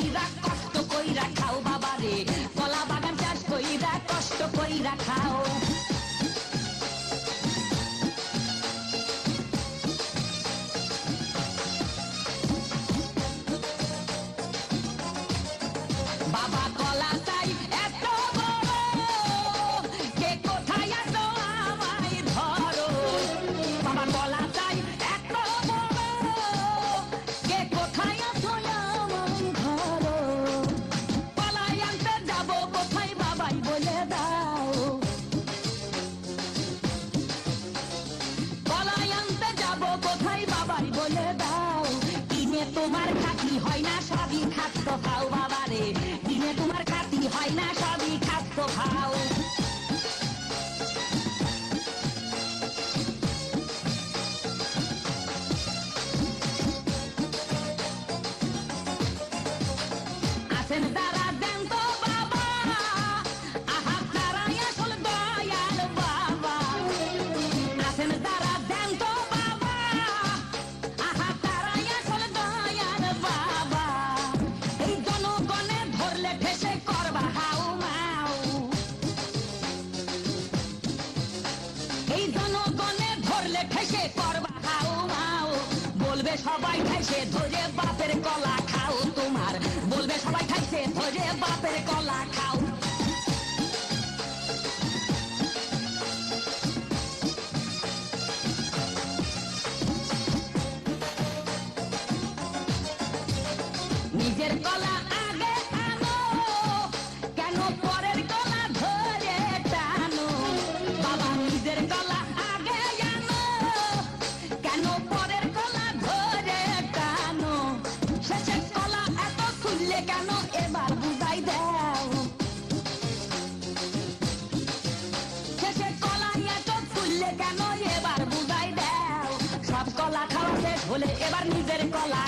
কইরা কষ্ট কইরা খাও বাবারে, কলা বাগান চাষ কইরা কষ্ট কইরা খাও। বাবা কলা চাই এত বড়, কে কোথায় আছো আমায় ধরো। বাবা কলা চাই এত বড়, কে কোথায় আছো আমায় ধরো। কলাই আনতে যাবো কোথায় বাবাই বলে দাও। কলাই আনতে যাবো কোথায় বাবাই বলে দাও। দিনে তোমার খাতি হয় না সবই খাদ্য খাও বাবারে, দিনে তোমার খাতি হয় না সবই খাদ্য খাও। আছেন তারা দেন তো বাবা, আহা তারাই আসল দয়াল বাবা। আছেন তারা দেন তো বাবা, আহা তারাই আসল দয়াল বাবা। এই জনগণে ধরলে ঠেসে করবা হাউ মাউ। এই জনগণে ধরলে ঠেসে করবা হাউ মাউ। বলবে সবাই খাইছে ধরে বাপের কলা খাও তোমার, বলবে সবাই খাইছে ধরে বাপের কলা খাও। নিজের কলা আগে আনো, কেন পরের কলা ধরে টানো। বাবা নিজের কলা আগে আনো, কেন পরের কলা ধরে টানো। শেষের কলা এত খুললে কেন এবার বুঝাই দাও। শেষের কলা এত খুললে কেন এবার বুঝাই দাও। সব কলা খাওয়া শেষ হলে এবার নিজের কলা